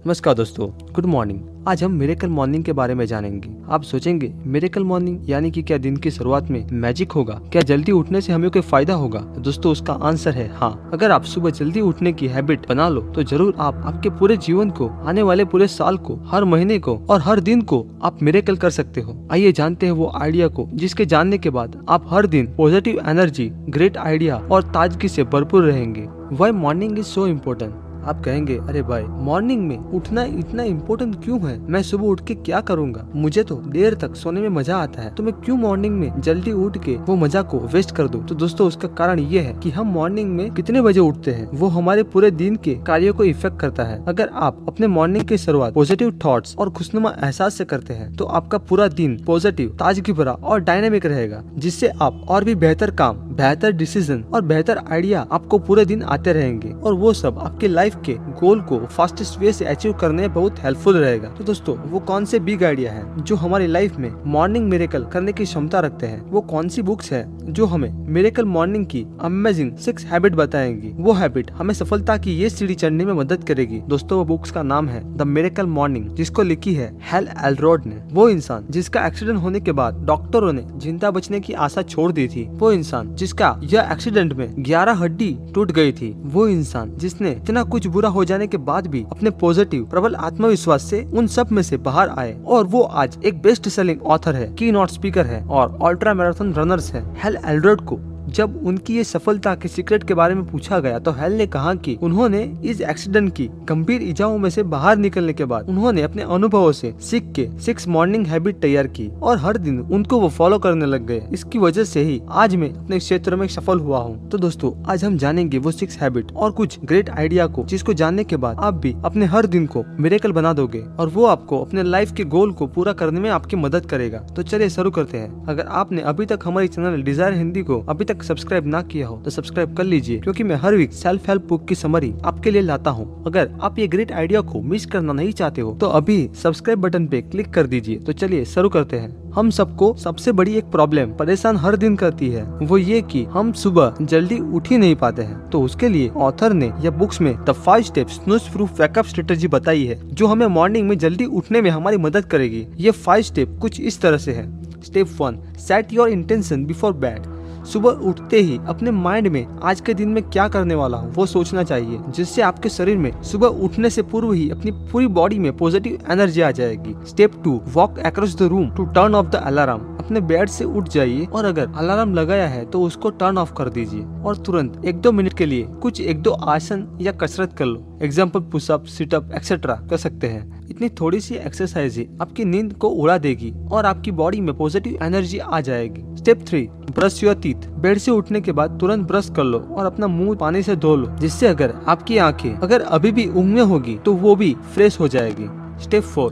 नमस्कार दोस्तों, good morning. आज हम मिरेकल मॉर्निंग के बारे में जानेंगे। आप सोचेंगे मिरेकल मॉर्निंग यानी कि क्या दिन की शुरुआत में मैजिक होगा, क्या जल्दी उठने से हमें कोई फायदा होगा? तो दोस्तों उसका आंसर है हाँ। अगर आप सुबह जल्दी उठने की हैबिट बना लो तो जरूर आप आपके पूरे जीवन को, आने वाले पूरे साल को, हर महीने को और हर दिन को आप मिरेकल कर सकते हो। आइए जानते हैं वो आइडिया को जिसके जानने के बाद आप हर दिन पॉजिटिव एनर्जी, ग्रेट आइडिया और ताजगी से भरपूर रहेंगे। Why morning is so important. आप कहेंगे अरे भाई मॉर्निंग में उठना इतना इम्पोर्टेंट क्यों है? मैं सुबह उठ के क्या करूंगा? मुझे तो देर तक सोने में मजा आता है, तो मैं क्यों मॉर्निंग में जल्दी उठ के वो मजा को वेस्ट कर दूं? तो दोस्तों उसका कारण ये है कि हम मॉर्निंग में कितने बजे उठते हैं वो हमारे पूरे दिन के कार्यों को इफेक्ट करता है। अगर आप अपने मॉर्निंग की शुरुआत पॉजिटिव थॉट्स और खुशनुमा एहसास से करते हैं तो आपका पूरा दिन पॉजिटिव, ताजगी भरा और डायनेमिक रहेगा, जिससे आप और भी बेहतर काम, बेहतर डिसीजन और बेहतर आइडिया आपको पूरे दिन आते रहेंगे और वो सब आपके लाइफ के गोल को फास्टेस्ट वे से अचीव करने में बहुत हेल्पफुल रहेगा। तो दोस्तों वो कौन से बिग आइडिया है जो हमारी लाइफ में मॉर्निंग मिरेकल करने की क्षमता रखते हैं? वो कौन सी बुक्स है जो हमें मिरेकल मॉर्निंग की अमेजिंग 6 हैबिट बताएंगी? वो हैबिट हमें सफलता की ये सीढ़ी चढ़ने में मदद करेगी। दोस्तों वो बुक्स का नाम है द मिरेकल मॉर्निंग, जिसको लिखी है हेल एल्रोड ने। वो इंसान जिसका एक्सीडेंट होने के बाद डॉक्टरों ने जिंदा बचने की आशा छोड़ दी थी, वो इंसान जिसका यह एक्सीडेंट में 11 हड्डी टूट गई थी, वो इंसान जिसने इतना कुछ बुरा हो जाने के बाद भी अपने पॉजिटिव प्रबल आत्मविश्वास से उन सब में से बाहर आए और वो आज एक बेस्ट सेलिंग ऑथर है, की नोट स्पीकर है और अल्ट्रा मैराथन रनर्स है। हेल एल्रोड को जब उनकी ये सफलता के सीक्रेट के बारे में पूछा गया तो हेल ने कहा कि उन्होंने इस एक्सीडेंट की गंभीर इजाओं में से बाहर निकलने के बाद उन्होंने अपने अनुभवों से सीख के 6 मॉर्निंग हैबिट तैयार की और हर दिन उनको वो फॉलो करने लग गए। इसकी वजह से ही आज मैं अपने क्षेत्र में सफल हुआ हूँ। तो दोस्तों आज हम जानेंगे वो 6 हैबिट और कुछ ग्रेट आइडिया को, जिसको जानने के बाद आप भी अपने हर दिन को मिरेकल बना दोगे और वो आपको अपने लाइफ के गोल को पूरा करने में आपकी मदद करेगा। तो चलिए शुरू करते हैं। अगर आपने अभी तक हमारे चैनल डिजायर हिंदी को अभी तक सब्सक्राइब ना किया हो तो सब्सक्राइब कर लीजिए, क्योंकि मैं हर वीक सेल्फ हेल्प बुक की समरी आपके लिए लाता हूँ। अगर आप ये ग्रेट आइडिया को मिस करना नहीं चाहते हो तो अभी सब्सक्राइब बटन पे क्लिक कर दीजिए। तो चलिए शुरू करते हैं। हम सबको सबसे बड़ी एक प्रॉब्लम परेशान हर दिन करती है, वो ये कि हम सुबह जल्दी उठ ही नहीं पाते हैं। तो उसके लिए ऑथर ने या बुक्स में the 5 steps snooze proof wake up strategy बताई है, जो हमें मॉर्निंग में जल्दी उठने में हमारी मदद करेगी। ये 5 स्टेप कुछ इस तरह से है। Step 1, set your intention before bed. सुबह उठते ही अपने माइंड में आज के दिन में क्या करने वाला हूँ वो सोचना चाहिए, जिससे आपके शरीर में सुबह उठने से पूर्व ही अपनी पूरी बॉडी में पॉजिटिव एनर्जी आ जाएगी। Step 2, walk across the room to turn off the alarm. अपने बेड से उठ जाइए और अगर अलार्म लगाया है तो उसको टर्न ऑफ कर दीजिए और तुरंत 1-2 मिनट के लिए कुछ 1-2 आसन या कसरत कर लो। एग्जाम्पल पुशअप, सिटअप एक्सेट्रा कर सकते हैं। इतनी थोड़ी सी एक्सरसाइज ही आपकी नींद को उड़ा देगी और आपकी बॉडी में पॉजिटिव एनर्जी आ जाएगी। Step 3, brush your teeth. Bed से उठने के बाद तुरंत ब्रश कर लो और अपना मुंह पानी से धो लो, जिससे अगर आपकी आंखें अगर अभी भी ऊँग में होगी तो वो भी फ्रेश हो जाएगी। Step 4,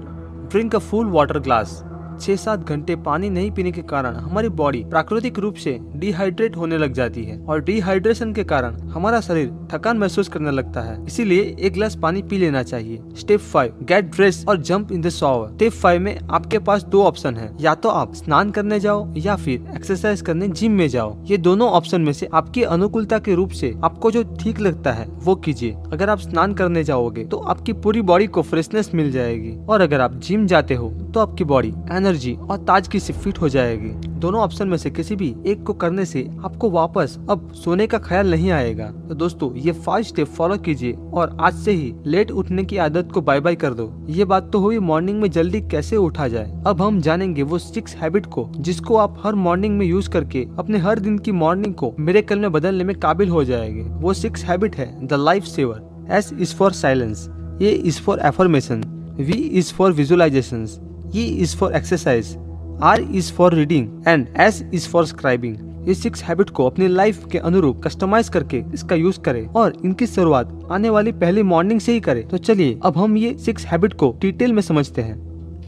drink a full water glass. 6-7 घंटे पानी नहीं पीने के कारण हमारी बॉडी प्राकृतिक रूप से डिहाइड्रेट होने लग जाती है और डिहाइड्रेशन के कारण हमारा शरीर थकान महसूस करने लगता है, इसीलिए 1 गिलास पानी पी लेना चाहिए। स्टेप 5, गेट ड्रेस और jump in the shower. Step 5 में आपके पास 2 ऑप्शन है, या तो आप स्नान करने जाओ या फिर एक्सरसाइज करने जिम में जाओ। ये दोनों ऑप्शन में से आपकी अनुकूलता के रूप से आपको जो ठीक लगता है वो कीजिए। अगर आप स्नान करने जाओगे तो आपकी पूरी बॉडी को फ्रेशनेस मिल जाएगी और अगर आप जिम जाते हो तो आपकी बॉडी एनर्जी और ताजगी से फिट हो जाएगी। दोनों ऑप्शन में से किसी भी एक को करने से आपको वापस अब सोने का ख्याल नहीं आएगा। तो दोस्तों ये 5 स्टेप फॉलो कीजिए और आज से ही लेट उठने की आदत को बाय बाय कर दो। ये बात तो हुई मॉर्निंग में जल्दी कैसे उठा जाए। अब हम जानेंगे वो 6 हैबिट को, जिसको आप हर मॉर्निंग में यूज करके अपने हर दिन की मॉर्निंग को मिरेकल में बदलने में काबिल हो जाएंगे। वो 6 हैबिट है the life saver. S is for silence, A is for affirmation, V is for visualization, E is for exercise, R is for reading and S is for scribing। ये 6 हैबिट को अपनी लाइफ के अनुरूप customise करके इसका use करें और इनकी शुरुआत आने वाली पहली मॉर्निंग से ही करें। तो चलिए अब हम ये 6 हैबिट को डिटेल में समझते हैं।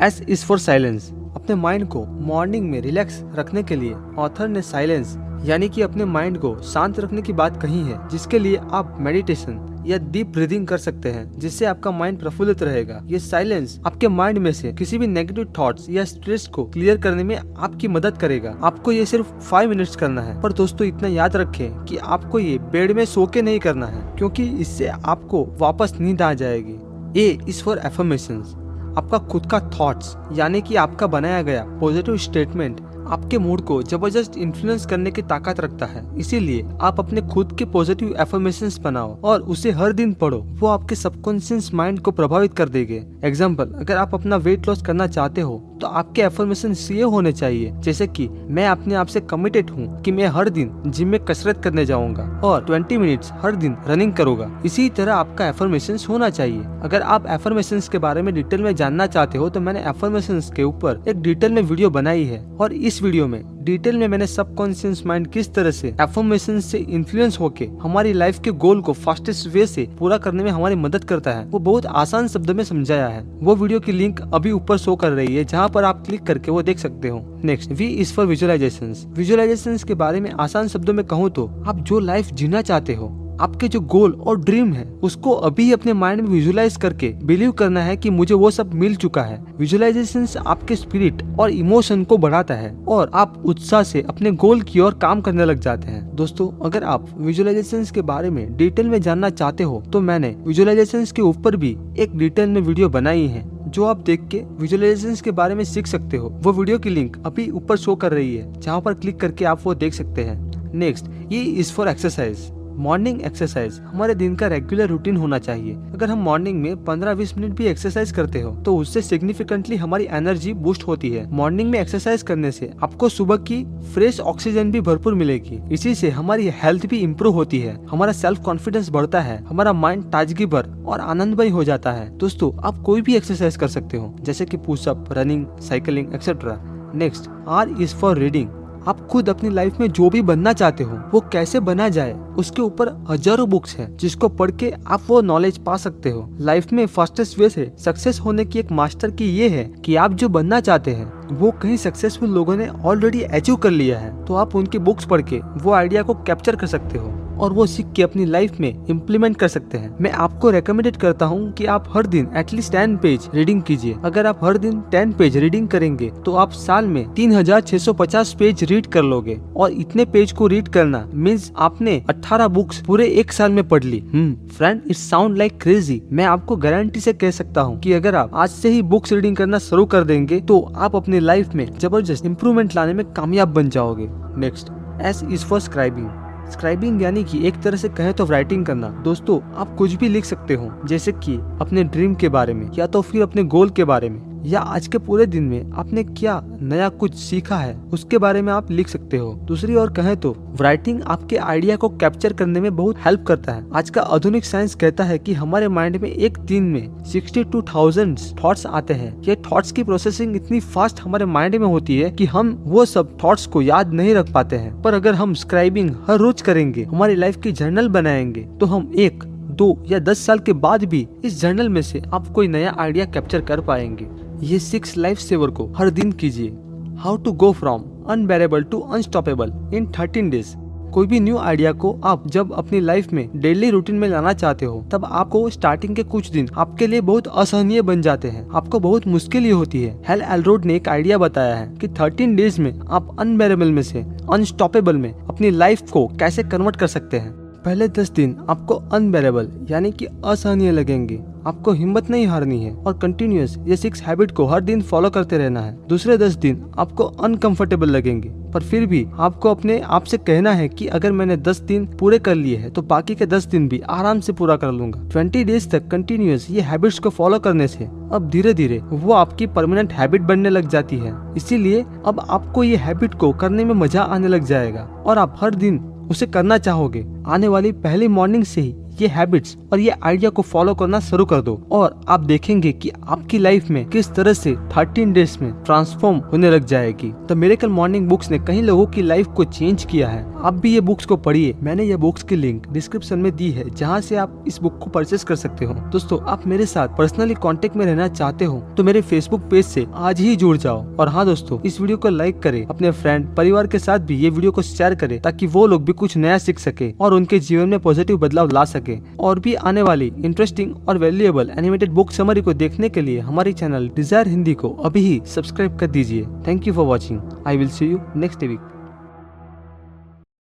S is for silence। अपने माइंड को मॉर्निंग में रिलैक्स रखने के लिए ऑथर ने साइलेंस यानी कि अपने माइंड को शांत रखने की बात कही है, जिसके लिए आप मेडिटेशन या डीप ब्रीदिंग कर सकते हैं, जिससे आपका माइंड प्रफुल्लित रहेगा। ये साइलेंस आपके माइंड में से किसी भी नेगेटिव थॉट्स या स्ट्रेस को क्लियर करने में आपकी मदद करेगा। आपको ये सिर्फ 5 मिनट्स करना है, पर दोस्तों इतना याद रखें कि आपको ये बेड में सो के नहीं करना है, क्योंकि इससे आपको वापस नींद आ जाएगी। ए इज फॉर एफर्मेशंस, आपका खुद का थॉट्स यानी कि आपका बनाया गया पॉजिटिव स्टेटमेंट आपके मूड को जबरदस्त इन्फ्लुएंस करने की ताकत रखता है। इसीलिए आप अपने खुद के पॉजिटिव एफर्मेशंस बनाओ और उसे हर दिन पढ़ो। वो आपके सबकॉन्शियस माइंड को प्रभावित कर देंगे। एग्जाम्पल, अगर आप अपना वेट लॉस करना चाहते हो तो आपके एफर्मेशंस ये होने चाहिए जैसे कि मैं अपने आप से कमिटेड हूँ कि मैं हर दिन जिम में कसरत करने जाऊंगा और 20 मिनट्स हर दिन रनिंग करूंगा। इसी तरह आपका एफर्मेशंस होना चाहिए। अगर आप एफर्मेशंस के बारे में डिटेल में जानना चाहते हो तो मैंने एफर्मेशंस के ऊपर एक डिटेल में वीडियो बनाई है और इस वीडियो में डिटेल में मैंने सबकॉन्शियस माइंड किस तरह से एफर्मेशन से इन्फ्लुएंस होके हमारी लाइफ के गोल को फास्टेस्ट वे से पूरा करने में हमारी मदद करता है, वो बहुत आसान शब्द में समझाया है। वो वीडियो की लिंक अभी ऊपर शो कर रही है जहाँ पर आप क्लिक करके वो देख सकते हो। Next, V is for visualizations. Visualizations के बारे में आसान शब्दों में कहूँ तो आप जो लाइफ जीना चाहते हो, आपके जो गोल और ड्रीम है, उसको अभी अपने माइंड में विजुअलाइज करके बिलीव करना है कि मुझे वो सब मिल चुका है। विजुअलाइजेशन आपके स्पिरिट और इमोशन को बढ़ाता है और आप उत्साह से अपने गोल की ओर काम करने लग जाते हैं। दोस्तों, अगर आप विजुअलाइजेशन के बारे में डिटेल में जानना चाहते हो तो मैंने विजुअलाइजेशन के ऊपर भी एक डिटेल में वीडियो बनाई है जो आप देख के विजुअलाइजेशन के बारे में सीख सकते हो। वो वीडियो की लिंक अभी ऊपर शो कर रही है जहाँ पर क्लिक करके आप वो देख सकते हैं। नेक्स्ट, ये is for exercise. Morning exercise हमारे दिन का रेगुलर रूटीन होना चाहिए। अगर हम मॉर्निंग में 15-20 मिनट भी एक्सरसाइज करते हो तो उससे सिग्निफिकेंटली हमारी एनर्जी बूस्ट होती है। मॉर्निंग में एक्सरसाइज करने से आपको सुबह की फ्रेश ऑक्सीजन भी भरपूर मिलेगी। इसी से हमारी हेल्थ भी इम्प्रूव होती है, हमारा सेल्फ कॉन्फिडेंस बढ़ता है, हमारा माइंड ताजगी भर और आनंदमय हो जाता है। दोस्तों, आप कोई भी एक्सरसाइज कर सकते हो जैसे कि pushup, running, cycling etcetera. Next, R is for reading. आप खुद अपनी लाइफ में जो भी बनना चाहते हो वो कैसे बना जाए उसके ऊपर हजारों बुक्स हैं जिसको पढ़ के आप वो नॉलेज पा सकते हो। लाइफ में फास्टेस्ट वे से सक्सेस होने की एक मास्टर की ये है कि आप जो बनना चाहते हैं वो कहीं सक्सेसफुल लोगों ने ऑलरेडी अचीव कर लिया है, तो आप उनकी बुक्स पढ़ के वो आइडिया को कैप्चर कर सकते हो और वो सीख के अपनी लाइफ में इम्प्लीमेंट कर सकते हैं। मैं आपको रेकमेंडेड करता हूँ कि आप हर दिन एटलीस्ट 10 पेज रीडिंग कीजिए। अगर आप हर दिन 10 पेज रीडिंग करेंगे तो आप साल में 3650 पेज रीड कर लोगे और इतने पेज को रीड करना मीन्स आपने 18 बुक्स पूरे एक साल में पढ़ ली। Friend, it sound like crazy. मैं आपको गारंटी से कह सकता हूँ कि अगर आप आज से ही बुक्स रीडिंग करना शुरू कर देंगे तो आप अपनी लाइफ में जबरदस्त इंप्रूवमेंट लाने में कामयाब बन जाओगे। Next, S is for scribing. Scribing यानी कि एक तरह से कहे तो राइटिंग करना। दोस्तों, आप कुछ भी लिख सकते हो जैसे कि अपने ड्रीम के बारे में या तो फिर अपने गोल के बारे में या आज के पूरे दिन में आपने क्या नया कुछ सीखा है उसके बारे में आप लिख सकते हो। दूसरी ओर कहें तो राइटिंग आपके आइडिया को कैप्चर करने में बहुत हेल्प करता है। आज का आधुनिक साइंस कहता है कि हमारे माइंड में एक दिन में 62,000 थॉट्स आते हैं। ये थॉट्स की प्रोसेसिंग इतनी फास्ट हमारे माइंड में होती है कि हम वो सब थॉट्स को याद नहीं रख पाते हैं। पर अगर हम स्क्राइबिंग हर रोज करेंगे, हमारी लाइफ की जर्नल बनाएंगे, तो हम 1, 2 या 10 साल के बाद भी इस जर्नल में से आप कोई नया आइडिया कैप्चर कर पाएंगे। ये 6 लाइफ सेवर को हर दिन कीजिए। How to go from unbearable to unstoppable in 13 days. कोई भी न्यू आइडिया को आप जब अपनी लाइफ में डेली रूटीन में लाना चाहते हो तब आपको स्टार्टिंग के कुछ दिन आपके लिए बहुत असहनीय बन जाते हैं, आपको बहुत मुश्किल ही होती है। हेल एलरोड ने एक आइडिया बताया है कि 13 डेज में आप अनबेरेबल में से अनस्टॉपेबल में अपनी लाइफ को कैसे कन्वर्ट कर सकते हैं। पहले 10 दिन आपको अनबेरेबल यानी कि असहनीय लगेंगे, आपको हिम्मत नहीं हारनी है और कंटिन्यूअस ये 6 हैबिट को हर दिन फॉलो करते रहना है। दूसरे 10 दिन आपको अनकंफर्टेबल लगेंगे, पर फिर भी आपको अपने आप से कहना है कि अगर मैंने 10 दिन पूरे कर लिए हैं तो बाकी के 10 दिन भी आराम से पूरा कर लूंगा। 20 डेज तक कंटिन्यूअस ये हैबिट्स को फॉलो करने से अब धीरे धीरे वो आपकी परमानेंट हैबिट बनने लग जाती है। इसीलिए अब आपको ये हैबिट को करने में मजा आने लग जाएगा और आप हर दिन उसे करना चाहोगे। आने वाली पहली मॉर्निंग से ही ये हैबिट्स और ये आइडिया को फॉलो करना शुरू कर दो और आप देखेंगे कि आपकी लाइफ में किस तरह से 13 डेज में ट्रांसफॉर्म होने लग जाएगी। द मिरेकल मॉर्निंग बुक्स ने कई लोगों की लाइफ को चेंज किया है। आप भी ये बुक्स को पढ़िए। मैंने ये बुक्स की लिंक डिस्क्रिप्शन में दी है जहाँ से आप इस बुक को परचेस कर सकते हो। दोस्तों, आप मेरे साथ पर्सनली कांटेक्ट में रहना चाहते हो तो मेरे फेसबुक पेज से आज ही जुड़ जाओ। और हाँ दोस्तों, इस वीडियो को लाइक करें, अपने फ्रेंड परिवार के साथ भी ये वीडियो को शेयर करें ताकि वो लोग भी कुछ नया सीख सके और उनके जीवन में पॉजिटिव बदलाव ला सके। और भी आने वाली इंटरेस्टिंग और वैल्यूएबल एनिमेटेड बुक समरी को देखने के लिए हमारे चैनल डिजायर हिंदी को अभी ही सब्सक्राइब कर दीजिए। Thank you for watching. I will see you next week.